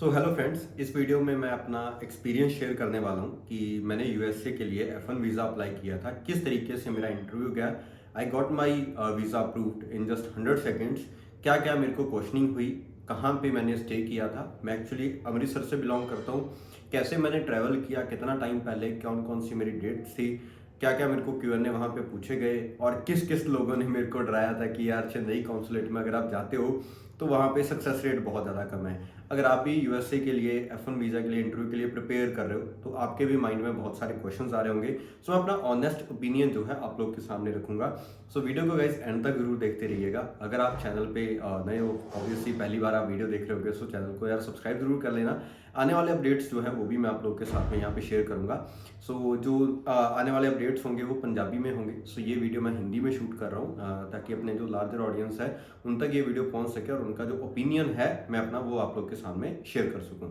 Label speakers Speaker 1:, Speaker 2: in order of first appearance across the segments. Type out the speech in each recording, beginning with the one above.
Speaker 1: So hello friends, इस video में मैं अपना एक्सपीरियंस शेयर करने वाला हूँ कि मैंने यूएसए के लिए F1 वीज़ा अप्लाई किया था, किस तरीके से मेरा इंटरव्यू गया। I got my visa approved in just 100 seconds. क्या क्या मेरे को क्वेश्चनिंग हुई, कहाँ पे मैंने स्टे किया था। मैं एक्चुअली अमृतसर से बिलोंग करता हूँ। कैसे मैंने ट्रैवल किया, कितना टाइम पहले, कौन कौन सी मेरी डेट्स थी, क्या क्या मेरे को Q&A वहाँ पे पूछे गए और किस किस लोगों ने मेरे को डराया था कि यार चेन्नई कॉन्सुलेट में अगर आप जाते हो तो वहाँ पे सक्सेस रेट बहुत ज़्यादा कम है। अगर आप भी यूएसए के लिए F1 वीज़ा के लिए इंटरव्यू के लिए प्रिपेयर कर रहे हो तो आपके भी माइंड में बहुत सारे क्वेश्चंस आ रहे होंगे। सो मैं अपना ऑनेस्ट ओपिनियन जो है आप लोग के सामने रखूंगा। सो वीडियो को गाइस एंड तक जरूर देखते रहिएगा। अगर आप चैनल पे नए हो, ऑब्वियसली पहली बार आप वीडियो देख रहे होगे, सो चैनल को यार सब्सक्राइब जरूर कर लेना। आने वाले अपडेट्स जो है वो भी मैं आप लोग के साथ में यहाँ पे शेयर करूंगा। सो जो आने वाले अपडेट्स होंगे वो पंजाबी में होंगे। सो ये वीडियो मैं हिंदी में शूट कर रहा हूँ ताकि अपने जो लार्जर ऑडियंस है उन तक ये वीडियो पहुंच सके और उनका जो ओपिनियन है मैं अपना वो आप लोग के सामने शेयर कर सकूं।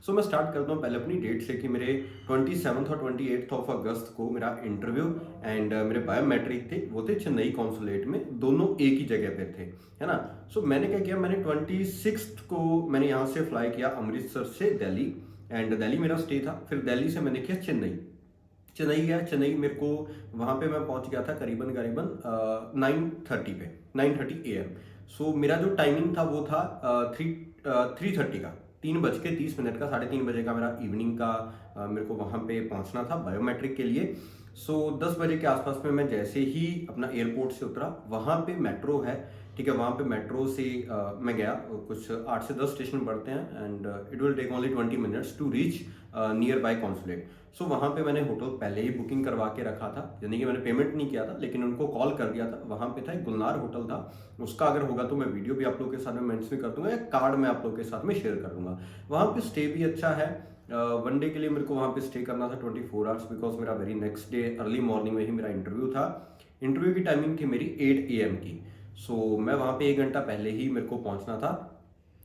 Speaker 1: सो मैं स्टार्ट करता हूँ पहले अपनी डेट से कि मेरे 27 और 28 ऑफ अगस्त को मेरा इंटरव्यू एंड मेरे बायोमेट्रिक थे, वो थे चेन्नई कॉन्सुलेट में, दोनों एक ही जगह पे थे, है ना। सो मैंने क्या किया, मैंने 26 को मैंने यहाँ से फ्लाई किया अमृतसर से दिल्ली एंड दिल्ली मेरा स्टे था। फिर दिल्ली से मैंने किया चेन्नई। चेन्नई गया, चेन्नई मेरे को वहाँ पे मैं पहुँच गया था करीबन करीबन 9:30 पे, 9:30 AM। सो मेरा जो टाइमिंग था वो था 3:30 का, 3:30 का, 3:30 का मेरा इवनिंग का मेरे को वहाँ पे पहुँचना था बायोमेट्रिक के लिए। सो 10 बजे के आसपास में मैं जैसे ही अपना एयरपोर्ट से उतरा, वहाँ पे मेट्रो है, ठीक है, वहाँ पे मेट्रो से मैं गया। कुछ 8 से 10 स्टेशन पड़ते हैं and it will take only 20 minutes to reach nearby consulate. So वहाँ पे मैंने होटल पहले ही बुकिंग करवा के रखा था, यानी कि मैंने पेमेंट नहीं किया था लेकिन उनको कॉल कर दिया था। वहाँ पे था एक गुलनार होटल था, उसका अगर होगा तो मैं वीडियो भी आप लोग के साथ में मेंशन कर दूंगा, या कार्ड में आप लोग के साथ में शेयर कर दूंगा। वहाँ पे स्टे भी अच्छा है। वन डे के लिए मेरे को वहाँ पे स्टे करना था 24 आवर्स, बिकॉज मेरा very next day early morning में ही मेरा इंटरव्यू था। इंटरव्यू की टाइमिंग थी मेरी 8 AM की। सो मैं वहाँ पे 1 घंटा पहले ही मेरे को पहुँचना था।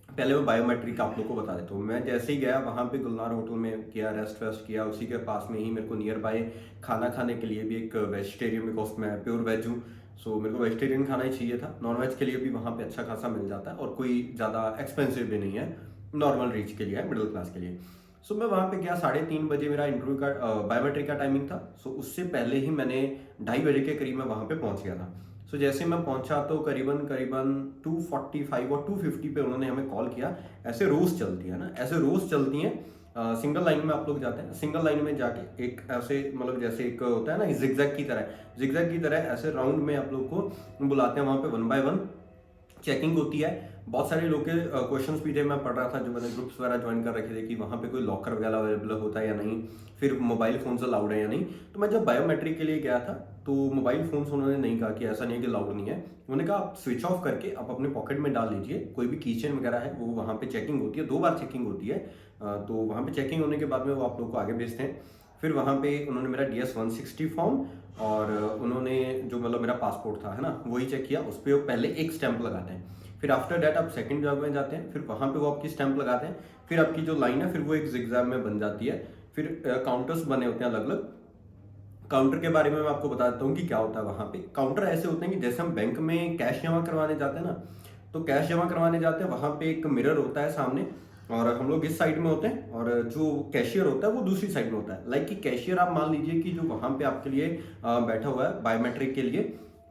Speaker 1: पहले मैं बायोमेट्रिक आप लोग को बता देता हूँ। मैं जैसे ही गया वहाँ पे गुलनार होटल में किया, रेस्ट वेस्ट किया, उसी के पास में ही मेरे को नियर बाय खाना खाने के लिए भी एक वेजिटेरियन, बिकॉज मैं प्योर वेज हूँ, सो मेरे को वेजिटेरियन खाना ही चाहिए था। नॉन वेज के लिए भी वहाँ पे अच्छा खासा मिल जाता है और कोई ज़्यादा एक्सपेंसिव भी नहीं है, नॉर्मल रीच के लिए है, मिडिल क्लास के लिए। सो मैं वहाँ पे गया, 3:30 बजे मेरा इंटरव्यू का बायोमेट्रिक का टाइमिंग था। सो उससे पहले ही मैंने 2:30 बजे के करीब मैं वहाँ पे पहुँच गया था। सो जैसे मैं पहुंचा तो करीबन करीबन 2:45 और 2:50 पे उन्होंने हमें कॉल किया। ऐसे रोज चलती है ना, ऐसे रोज चलती हैं। सिंगल लाइन में आप लोग जाते हैं, सिंगल लाइन में जाके एक ऐसे मतलब जैसे एक होता है ना जिगजैग की तरह, जिगजैग की तरह ऐसे राउंड में आप लोग को बुलाते हैं। वहाँ पे 1 बाय 1 चेकिंग होती है। बहुत सारे लोग के क्वेश्चंस भी थे, मैं पढ़ रहा था जो मैंने ग्रुप्स वगैरह ज्वाइन कर रखे थे कि वहाँ पे कोई लॉकर वगैरह अवेलेबल होता है या नहीं, फिर मोबाइल फोन्स अलाउड है या नहीं। तो मैं जब बायोमेट्रिक के लिए गया था तो मोबाइल फोन्स उन्होंने नहीं कहा कि ऐसा नहीं है कि अलाउड नहीं है। उन्होंने कहा आप स्विच ऑफ करके आप अपने पॉकेट में डाल लीजिए, कोई भी कीचेन वगैरह है वो वहाँ पे चेकिंग होती है, 2 बार चेकिंग होती है। तो वहाँ पे चेकिंग होने के बाद में वो आप लोग को आगे भेजते हैं। फिर वहाँ पे उन्होंने मेरा DS-160 फॉर्म और उन्होंने जो मतलब मेरा पासपोर्ट था, है ना, वही चेक किया। उस पर पहले एक स्टैंप लगाते हैं, फिर आफ्टर डैट आप सेकंड जगह में जाते हैं, फिर वहाँ पे वो आपकी स्टैंप लगाते हैं, फिर आपकी जो लाइन है फिर वो एक जिगजैग में बन जाती है। फिर काउंटर्स बने होते हैं अलग अलग। काउंटर के बारे में मैं आपको बता देता हूँ कि क्या होता है। वहाँ पे काउंटर ऐसे होते हैं कि जैसे हम बैंक में कैश जमा करवाने जाते हैं ना, तो कैश जमा करवाने जाते हैं, वहाँ पे एक मिरर होता है सामने और हम लोग इस साइड में होते हैं और जो कैशियर होता है वो दूसरी साइड में होता है। लाइक कि कैशियर आप मान लीजिए कि जो वहाँ पे आपके लिए बैठा हुआ है बायोमेट्रिक के लिए,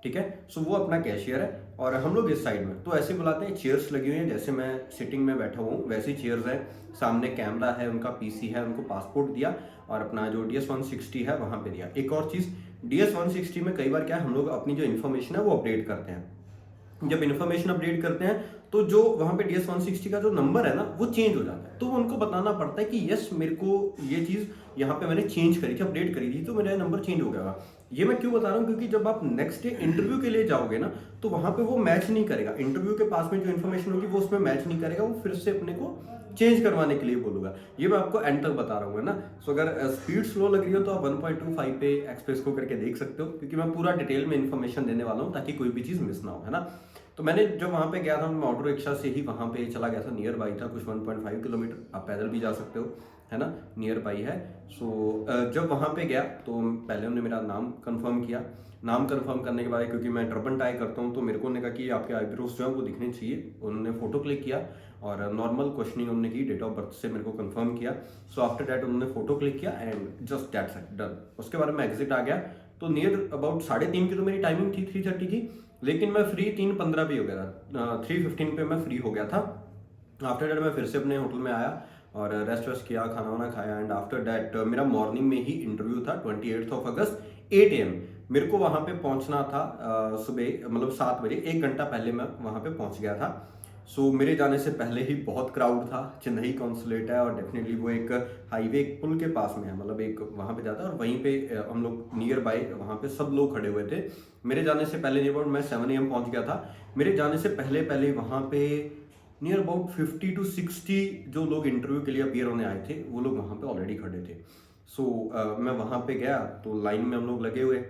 Speaker 1: ठीक है, सो वो अपना कैशियर है और हम लोग इस साइड में। तो ऐसे बुलाते हैं, चेयर्स लगी हुई हैं, जैसे मैं सिटिंग में बैठा हुआ हूँ वैसी चेयर्स हैं, सामने कैमरा है, उनका PC है, उनको पासपोर्ट दिया और अपना जो DS-160 है वहाँ पे दिया। एक और चीज़, DS-160 में कई बार क्या है, हम लोग अपनी जो इन्फॉर्मेशन है वो अपडेट करते हैं। जब इन्फॉर्मेशन अपडेट करते हैं तो जो वहाँ पे DS-160 का जो नंबर है ना वो चेंज हो जाता है, तो उनको बताना पड़ता है कि यस मेरे को ये चीज़ यहाँ पे मैंने चेंज करी थी, अपडेट करी थी, तो मेरा नंबर चेंज हो गया। ये मैं क्यों बता रहा हूँ, क्योंकि जब आप नेक्स्ट डे इंटरव्यू के लिए जाओगे ना तो वहाँ पे वो मैच नहीं करेगा, इंटरव्यू के पास में जो इन्फॉर्मेशन होगी वो उसमें मैच नहीं करेगा, वो फिर से अपने को चेंज करवाने के लिए बोलूंगा। ये मैं आपको एंड तक बता रहा हूँ, है ना। सो अगर स्पीड स्लो लग रही हो तो आप 1.25 पे एक्सप्रेस को करके देख सकते हो, क्योंकि मैं पूरा डिटेल में इन्फॉर्मेशन देने वाला हूँ ताकि कोई भी चीज़ मिस ना हो, है ना। तो मैंने जब वहाँ पे गया था, मैं ऑटो रिक्शा से ही वहाँ पे चला गया था, नियर बाई था, कुछ 1.5 किलोमीटर, आप पैदल भी जा सकते हो, है ना, नियर बाई है। सो जब वहाँ पे गया तो पहले उन्होंने मेरा नाम कंफर्म किया। नाम कंफर्म करने के बाद, क्योंकि मैं टर्बन टाई करता हूँ, तो मेरे को उन्होंने कहा कि आपके आईब्रोज जो है वो दिखने चाहिए। उन्होंने फोटो क्लिक किया और नॉर्मल क्वेश्चनिंग हमने की, डेट ऑफ बर्थ से मेरे को कंफर्म किया। सो आफ्टर डैट उन्होंने फोटो क्लिक किया and just that's it, done. उसके बाद मैं एग्जिट आ गया। तो नियर अबाउट 3:30 की तो मेरी टाइमिंग थी, 3:30 की, लेकिन मैं फ्री 3:15 पे हो गया था, 3:15 पे मैं फ्री हो गया था। आफ्टर डैट मैं फिर से अपने होटल में आया और रेस्ट वेस्ट किया, खाना वाना खाया एंड आफ्टर डैट मेरा मॉर्निंग में ही इंटरव्यू था 28 अगस्त 8 AM। मेरे को वहाँ पे पहुँचना था सुबह मतलब 7 बजे, 1 घंटा पहले मैं वहाँ पे पहुँच गया था। सो मेरे जाने से पहले ही बहुत क्राउड था। चेन्नई कॉन्सुलेट है और डेफिनेटली वो एक हाईवे, एक पुल के पास में है, मतलब एक वहाँ पे जाता है और वहीं पे हम लोग नियर बाय वहाँ पे सब लोग खड़े हुए थे। मेरे जाने से पहले नियर अबाउट मैं 7 AM पहुँच गया था। मेरे जाने से पहले पहले वहाँ पे नियर अबाउट 50 to 60 जो लोग इंटरव्यू के लिए अपीयर होने आए थे वो लोग वहाँ पे ऑलरेडी खड़े थे। सो मैं वहाँ पे गया तो लाइन में हम लोग लगे हुए।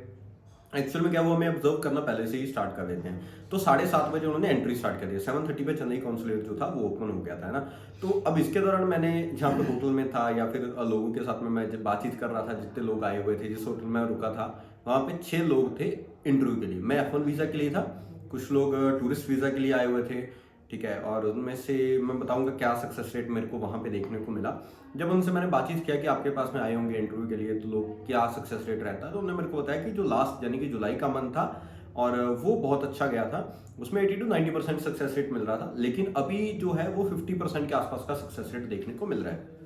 Speaker 1: एक्चुअल में क्या वो हमें ऑब्जर्व करना पहले से ही स्टार्ट कर देते हैं। तो 7:30 बजे उन्होंने एंट्री स्टार्ट कर दिया, 7:30 पे चेन्नई कॉन्सुलेट जो था वो ओपन हो गया था, है ना। तो अब इसके दौरान मैंने जहाँ पे होटल में था या फिर लोगों के साथ में मैं जब बातचीत कर रहा था, जितने लोग आए हुए थे, जिस होटल में रुका था वहाँ पे 6 लोग थे इंटरव्यू के लिए। मैं F1 वीज़ा के लिए था, कुछ लोग टूरिस्ट वीज़ा के लिए आए हुए थे, ठीक है। और उनमें से मैं बताऊंगा क्या सक्सेस रेट मेरे को वहाँ पे देखने को मिला। जब उनसे मैंने बातचीत किया कि आपके पास में आए होंगे इंटरव्यू के लिए तो लोग क्या सक्सेस रेट रहता है, तो उन्होंने मेरे को बताया कि जो लास्ट यानी कि जुलाई का मंथ था और वो बहुत अच्छा गया था, उसमें 80 to 90% सक्सेस रेट मिल रहा था। लेकिन अभी जो है वो 50% के आसपास का सक्सेस रेट देखने को मिल रहा है।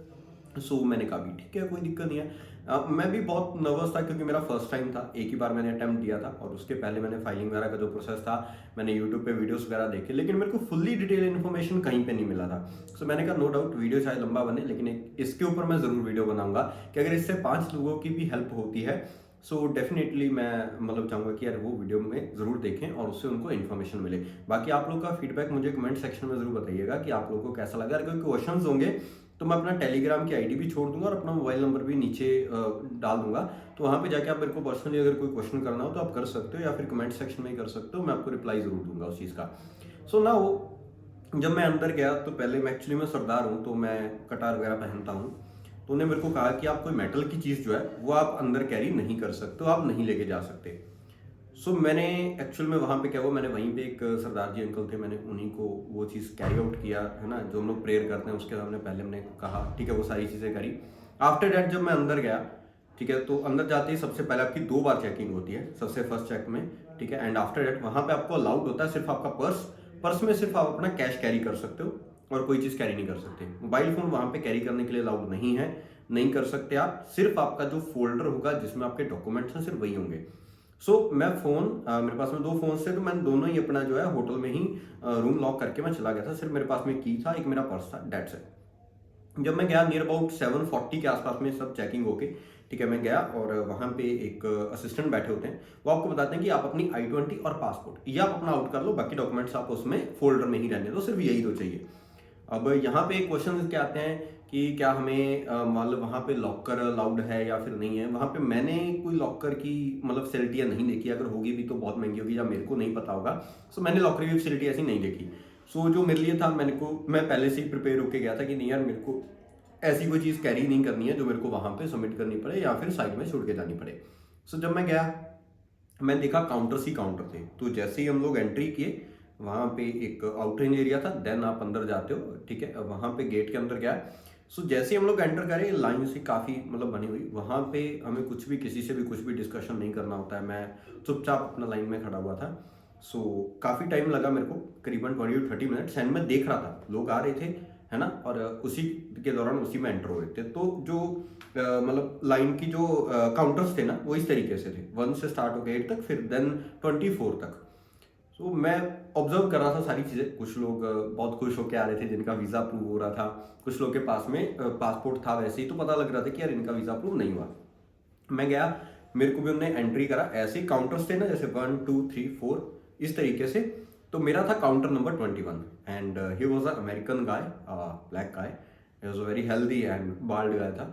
Speaker 1: सो मैंने कहा भी ठीक है, कोई दिक्कत नहीं है। मैं भी बहुत नर्वस था क्योंकि मेरा फर्स्ट टाइम था, एक ही बार मैंने अटेम्प्ट दिया था और उसके पहले मैंने फाइलिंग वगैरह का जो प्रोसेस था मैंने यूट्यूब पे वीडियोस वगैरह देखे, लेकिन मेरे को फुल्ली डिटेल इन्फॉर्मेशन कहीं पे नहीं मिला था। सो मैंने कहा नो डाउट वीडियो चाहे लंबा बने लेकिन इसके ऊपर मैं ज़रूर वीडियो बनाऊंगा कि अगर इससे 5 लोगों की भी हेल्प होती है सो डेफिनेटली मैं मतलब चाहूँगा कि यार वो वीडियो में ज़रूर देखें और उससे उनको इन्फॉर्मेशन मिले। बाकी आप लोग का फीडबैक मुझे कमेंट सेक्शन में ज़रूर बताइएगा कि आप लोगों को कैसा लगा। अगर कोई क्वेश्चंस होंगे तो मैं अपना टेलीग्राम की आईडी भी छोड़ दूंगा और अपना मोबाइल नंबर भी नीचे डाल दूंगा। तो वहाँ पे जाके आप मेरे को पर्सनली अगर कोई क्वेश्चन करना हो तो आप कर सकते हो या फिर कमेंट सेक्शन में ही कर सकते हो, मैं आपको रिप्लाई ज़रूर दूंगा उस चीज़ का। सो ना वो जब मैं अंदर गया तो पहले मैं एक्चुअली मैं सरदार हूँ तो मैं कटार वगैरह पहनता हूँ। तो उन्होंने मेरे को कहा कि आप कोई मेटल की चीज़ जो है वो आप अंदर कैरी नहीं कर सकते हो, आप नहीं लेके जा सकते। सो मैंने एक्चुअल में वहाँ पे क्या हुआ, मैंने वहीं पे एक सरदार जी अंकल थे, मैंने उन्हीं को वो चीज़ कैरी आउट किया, है ना, जो हम लोग प्रेयर करते हैं उसके सामने पहले हमने कहा, ठीक है, वो सारी चीज़ें करी। आफ्टर डैट जब मैं अंदर गया, ठीक है, तो अंदर जाते ही सबसे पहले आपकी 2 बार चेकिंग होती है, सबसे फर्स्ट चेक में, ठीक है। एंड आफ्टर डैट वहाँ पे आपको अलाउड होता है सिर्फ आपका पर्स, पर्स में सिर्फ आप अपना कैश कैरी कर सकते हो और कोई चीज़ कैरी नहीं कर सकते। मोबाइल फ़ोन वहाँ पे कैरी करने के लिए अलाउड नहीं है, नहीं कर सकते आप। सिर्फ आपका जो फोल्डर होगा जिसमें आपके डॉक्यूमेंट्स हैं सिर्फ वही होंगे। मैं फ़ोन मेरे पास में 2 फ़ोन थे तो मैंने दोनों ही अपना जो है होटल में ही रूम लॉक करके मैं चला गया था। सिर्फ मेरे पास में की था, एक मेरा पर्स था, दैट्स इट। जब मैं गया नियर अबाउट 7:40 के आसपास में सब चेकिंग होके, ठीक है, मैं गया और वहाँ पे एक असिस्टेंट बैठे होते हैं, वो आपको बताते हैं कि आप अपनी I-20 और पासपोर्ट ये आप अपना आउट कर लो, बाकी डॉक्यूमेंट्स आप उसमें फोल्डर में ही रहने दो, सिर्फ यही तो चाहिए। अब यहाँ पे क्वेश्चन क्या आते हैं कि क्या हमें मतलब वहाँ पे लॉकर अलाउड है या फिर नहीं है। वहाँ पे मैंने कोई लॉकर की मतलब फैसिलिटियाँ नहीं देखी, अगर होगी भी तो बहुत महंगी होगी या मेरे को नहीं पता होगा। सो मैंने लॉकर की फैसिलिटी ऐसी नहीं देखी। सो जो मेरे लिए था, मैं पहले से ही प्रिपेयर होकर गया था कि नहीं यार मेरे को ऐसी कोई चीज़ कैरी नहीं करनी है जो मेरे को वहाँ पे सबमिट करनी पड़े या फिर साइड में छोड़ के जानी पड़े। सो जब मैं गया मैं देखा काउंटर्स ही काउंटर थे। तो जैसे ही हम लोग एंट्री किए वहाँ पे एक आउटरेंज एरिया था, देन आप अंदर जाते हो, ठीक है। वहाँ पे गेट के अंदर गया। जैसे ही हम लोग एंटर करें लाइन से काफ़ी मतलब बनी हुई, वहाँ पे हमें कुछ भी किसी से भी कुछ भी डिस्कशन नहीं करना होता है। मैं चुपचाप अपना लाइन में खड़ा हुआ था। काफ़ी टाइम लगा मेरे को, करीबन 20 to 30 मिनट्स। एंड मैं देख रहा था लोग आ रहे थे, है ना, और उसी के दौरान उसी में एंटर हो रहे थे। तो जो मतलब लाइन की जो काउंटर्स थे ना वो इस तरीके से थे, 1 से स्टार्ट हो गए 8 तक, फिर देन 24 तक। मैं ऑब्जर्व कर रहा था सारी चीज़ें। कुछ लोग बहुत खुश होकर आ रहे थे जिनका वीज़ा अप्रूव हो रहा था, कुछ लोग के पास में पासपोर्ट था, वैसे ही तो पता लग रहा था कि यार इनका वीज़ा अप्रूव नहीं हुआ। मैं गया, मेरे को भी उन्होंने एंट्री करा। ऐसे ही काउंटर्स थे ना, जैसे 1 2 3 4 इस तरीके से। तो मेरा था counter number 21 and he was a American guy, black guy, he was very healthy and bald guy था।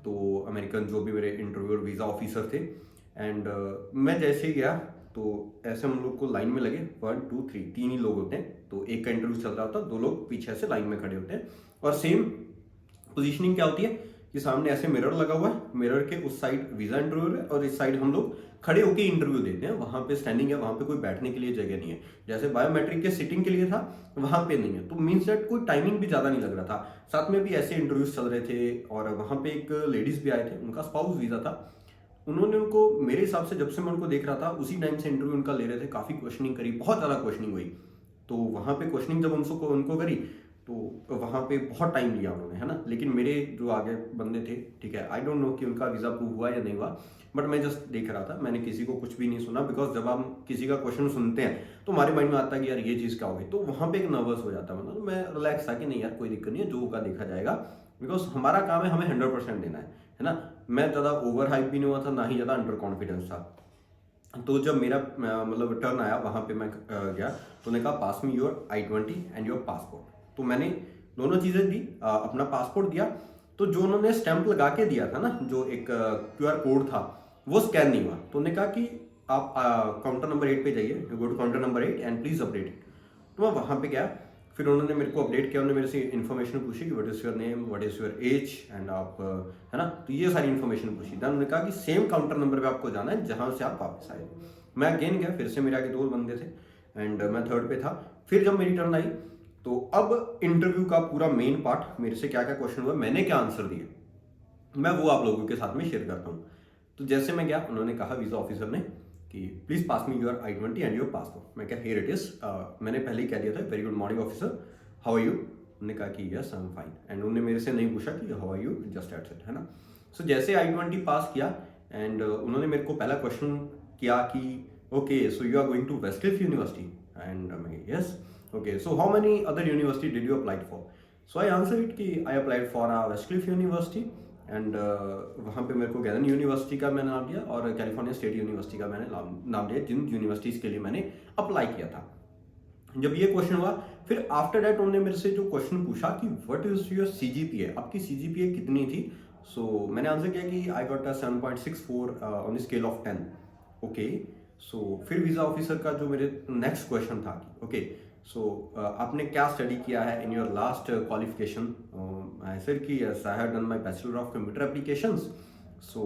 Speaker 1: तो अमेरिकन जो भी मेरे इंटरव्यू और वीज़ा ऑफिसर थे। एंड मैं जैसे ही गया तो ऐसे हम लोग को लाइन में लगे, 1 2 3 3 ही लोग होते हैं। तो एक का इंटरव्यू चल रहा होता है, 2 लोग पीछे से लाइन में खड़े होते हैं और सेम पोजीशनिंग क्या होती है कि सामने ऐसे मिरर लगा हुआ है, मिरर के उस साइड वीजा इंटरव्यू है और इस साइड हम लोग खड़े होकर इंटरव्यू देते हैं। वहां पे स्टैंडिंग है, वहां पे कोई बैठने के लिए जगह नहीं है, जैसे बायोमेट्रिक के सिटिंग के लिए था वहां पे नहीं है। तो मीन्स दैट कोई टाइमिंग भी ज्यादा नहीं लग रहा था। साथ में भी ऐसे इंटरव्यूज चल रहे थे और वहां पे एक लेडीज भी आए थे, उनका स्पाउस वीजा था। उन्होंने उनको मेरे हिसाब से जब से मैं उनको देख रहा था उसी टाइम से इंटरव्यू उनका ले रहे थे, काफी क्वेश्चनिंग करी, बहुत ज्यादा क्वेश्चनिंग हुई। तो वहां पे क्वेश्चनिंग जब उनको करी तो वहां पे बहुत टाइम लिया उन्होंने, है ना। लेकिन मेरे जो आगे बंदे थे, ठीक है, आई डोंट नो कि उनका वीजा अप्रूव हुआ या नहीं हुआ, बट मैं जस्ट देख रहा था, मैंने किसी को कुछ भी नहीं सुना। बिकॉज जब हम किसी का क्वेश्चन सुनते हैं तो हमारे माइंड में आता है कि यार ये चीज़ क्या होगी, तो वहां पे एक नर्वस हो जाता है। मतलब मैं रिलैक्स था कि नहीं यार कोई दिक्कत नहीं है, जो होगा देखा जाएगा। बिकॉज हमारा काम है, हमें 100% देना है ना। मैं ज़्यादा ओवर हाइप भी नहीं हुआ था, ना ही ज़्यादा अंडर कॉन्फिडेंस था। तो जब मेरा मतलब टर्न आया वहां पे मैं गया तो उन्होंने कहा pass me your I-20 and your passport. तो मैंने दोनों चीज़ें दी, अपना पासपोर्ट दिया। तो जो उन्होंने स्टैंप लगा के दिया था ना, जो एक QR कोड था, वो स्कैन नहीं हुआ। तो उन्होंने कहा कि आप काउंटर नंबर 8 पे जाइए, you go to counter number 8 and please update it. तो मैं वहाँ पे गया, फिर उन्होंने मेरे को अपडेट किया, उन्होंने मेरे से इन्फॉर्मेशन पूछी कि what is your name, what is your age and आप है ना, तो ये सारी इन्फॉर्मेशन पूछी। देन उन्होंने कहा कि सेम काउंटर नंबर पे आपको जाना है जहाँ से आप वापस आए। मैं अगेन गया, फिर से मेरे आगे 2 बंदे थे एंड मैं थर्ड पे था। फिर जब मेरी टर्न आई तो अब इंटरव्यू का पूरा मेन पार्ट, मेरे से क्या क्या क्वेश्चन हुआ, मैंने क्या आंसर दिए, मैं वो आप लोगों के साथ में शेयर करता हूँ। तो जैसे मैं गया, उन्होंने कहा वीजा ऑफिसर ने कि please pass me your I-20 and your passport. मैं क्या हियर इट इज, मैंने पहले ही कह दिया था very good morning officer, how are you. उन्होंने कहा कि yes I am fine, and उन्होंने मेरे से नहीं पूछा कि how are you, just that's it, है ना। सो जैसे I-20 पास किया एंड उन्होंने मेरे को पहला क्वेश्चन किया कि okay so you are going to Westcliff University, and मैं yes, okay so how many other university did you apply for. So I answer it कि I applied for Westcliff University and वहाँ पे मेरे को gallon university का मैंने नाम दिया और कैलिफोर्निया स्टेट यूनिवर्सिटी का मैंने नाम दिया, जिन यूनिवर्सिटीज़ के लिए मैंने अप्लाई किया था। जब ये क्वेश्चन हुआ, फिर आफ्टर दैट उन्होंने मेरे से जो क्वेश्चन पूछा कि व्हाट इज योर CGPA, आपकी CGPA कितनी थी। सो मैंने आंसर किया कि I got 7.64 on scale of 10। Okay, so फिर वीज़ा ऑफिसर का जो मेरे नेक्स्ट क्वेश्चन था, ओके सो आपने क्या स्टडी किया है in your last qualification. I said कि yes I have done my bachelor of computer applications so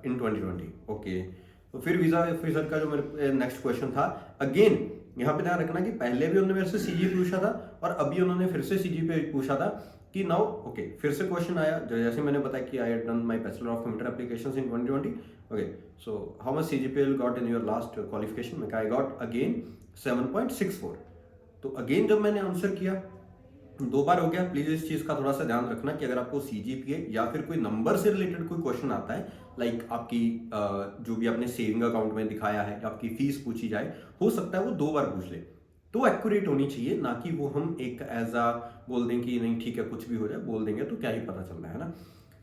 Speaker 1: in 2020। Okay, तो फिर वीज़ा ऑफिसर का जो मेरे नेक्स्ट क्वेश्चन था, अगेन यहाँ पे ध्यान रखना कि पहले भी उन्होंने मेरे से CGPA पूछा था और अभी उन्होंने फिर से CGPA पूछा था कि नाउ ओके, फिर से क्वेश्चन आया जैसे मैंने बताया कि आई have done my bachelor of computer applications in 2020। Okay, so how much CGPA you got in your last qualification, मैं आई गॉट अगेन 7.64। तो अगेन जब मैंने आंसर किया, 2 बार हो गया। प्लीज इस चीज का थोड़ा सा ध्यान रखना कि अगर आपको CGPA या फिर कोई नंबर से रिलेटेड कोई क्वेश्चन आता है, लाइक आपकी जो भी आपने सेविंग अकाउंट में दिखाया है या आपकी फीस पूछी जाए, हो सकता है वो 2 बार पूछ ले, तो एक्यूरेट होनी चाहिए, ना कि वो हम एक एज आ बोल दें कि नहीं ठीक है कुछ भी हो जाए बोल देंगे तो क्या ही पता चल रहा है ना।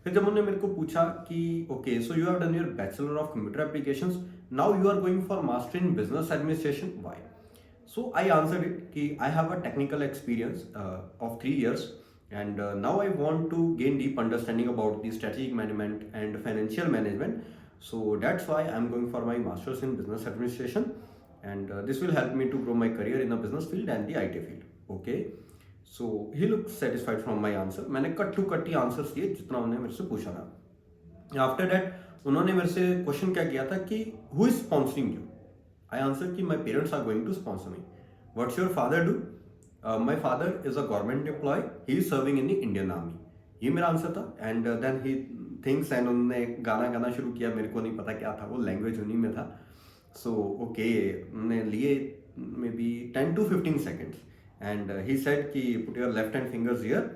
Speaker 1: फिर जब उन्होंने मेरे को पूछा कि okay so you have done your bachelor of computer applications, now you are going for master in business administration, why. So I answered it कि I have a technical experience of 3 years and now I want to gain deep understanding about the strategic management and financial management. So that's why I'm going for my masters in business administration and this will help me to grow my career in the business field and the IT field. Okay. So he looked satisfied from my answer. मैंने cut to cut ही answers दिए जितना उन्होंने मेरे से पूछा था। After that उन्होंने मेरे से क्वेश्चन क्या किया था कि who is sponsoring you. I answered कि my parents are going to sponsor me. What's your father do? My father is a government employee. He is serving in the Indian Army. ये मेरा answer था and then he thinks and उन्होंने गाना गाना शुरू किया, मेरे को नहीं पता क्या था वो, लैंग्वेज उन्हीं में था। सो ओके, उन्होंने लिए maybe 10 to 15 seconds and he said कि put your left hand fingers here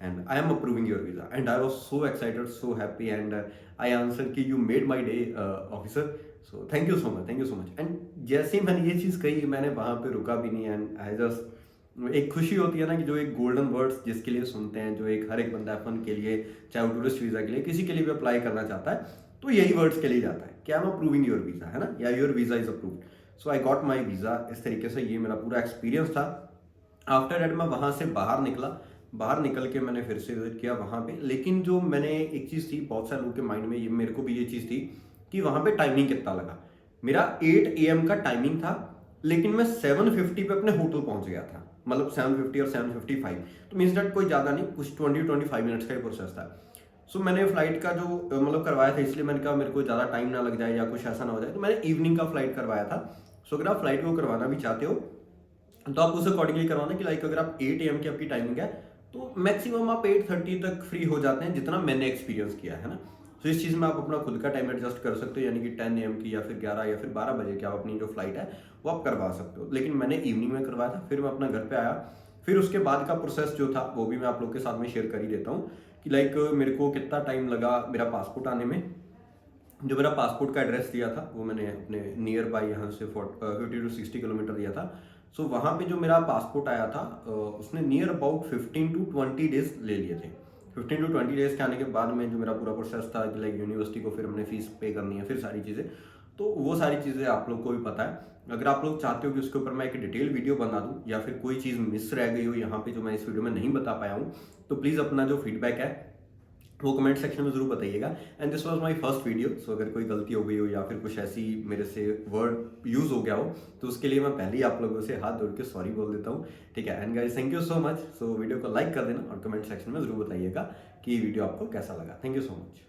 Speaker 1: and I am approving your visa and I was so excited, so happy and I answered कि you made my day officer, so thank you so much and जैसे ही मैंने ये चीज़ कही मैंने वहाँ पे रुका भी नहीं and I just, एक खुशी होती है ना कि जो एक गोल्डन वर्ड्स जिसके लिए सुनते हैं, जो एक हर एक बंदा F1 के लिए चाहे वो टूरिस्ट वीज़ा के लिए किसी के लिए भी अप्लाई करना चाहता है तो यही वर्ड्स के लिए जाता है कि I am approving your visa, है ना, या your visa is approved. So I got my visa. इस तरीके से ये मेरा पूरा एक्सपीरियंस था। आफ्टर दैट मैं वहाँ से बाहर निकल के मैंने फिर से विजिट किया वहाँ पे, लेकिन जो मैंने एक चीज़ थी बहुत सारे लोगों के माइंड में, ये मेरे को भी ये चीज़ थी कि वहाँ पे टाइमिंग कितना लगा। मेरा 8 AM का टाइमिंग था लेकिन मैं 7:50 पे अपने होटल पहुँच गया था, मतलब 7:50 और 7:55, तो मीन्स दैट कोई ज़्यादा नहीं, कुछ 20-25 मिनट्स का ही प्रोसेस था। सो मैंने फ़्लाइट का जो मतलब करवाया था, इसलिए मैंने कहा मेरे को ज़्यादा टाइम ना लग जाए या कुछ ऐसा ना हो जाए, तो मैंने इवनिंग का फ़्लाइट करवाया था। सो अगर आप फ़्लाइट को करवाना भी चाहते हो तो आप उस अकॉर्डिंगली करवाना कि लाइक अगर आप 8 AM की आपकी टाइमिंग है तो मैक्सिमम आप 8:30 तक फ्री हो जाते हैं, जितना मैंने एक्सपीरियंस किया है ना। तो इस चीज़ में आप अपना खुद का टाइम एडजस्ट कर सकते हो, यानी कि 10 AM की या फिर 11 या फिर 12 बजे की आप अपनी जो फ्लाइट है वो आप करवा सकते हो। लेकिन मैंने इवनिंग में करवाया था, फिर मैं अपना घर पे आया, फिर उसके बाद का प्रोसेस जो था वो भी मैं आप लोग के साथ में शेयर कर ही देता हूँ कि लाइक मेरे को कितना टाइम लगा मेरा पासपोर्ट आने में। जो मेरा पासपोर्ट का एड्रेस दिया था वो मैंने अपने नियर बाई यहाँ से 50 to 60 किलोमीटर दिया था। सो वहाँ पे जो मेरा पासपोर्ट आया था उसने नियर अबाउट 15 to 20 डेज ले लिए थे। 15 to 20 डेज के आने के बाद में जो मेरा पूरा प्रोसेस था कि लाइक यूनिवर्सिटी को फिर हमने फीस पे करनी है, फिर सारी चीज़ें, तो वो सारी चीज़ें आप लोग को भी पता है। अगर आप लोग चाहते हो कि उसके ऊपर मैं एक डिटेल वीडियो बना दूँ या फिर कोई चीज़ मिस रह गई हो यहाँ पे जो मैं इस वीडियो में नहीं बता पाया हूँ, तो प्लीज़ अपना जो फीडबैक है वो कमेंट सेक्शन में ज़रूर बताइएगा। And this was my first video, so अगर कोई गलती हो गई हो या फिर कुछ ऐसी मेरे से वर्ड यूज़ हो गया हो तो उसके लिए मैं पहले ही आप लोगों से हाथ जोड़ के सॉरी बोल देता हूँ, ठीक है। And guys thank you so much. So video को लाइक कर देना और कमेंट सेक्शन में ज़रूर बताइएगा कि वीडियो आपको कैसा लगा। Thank you so much.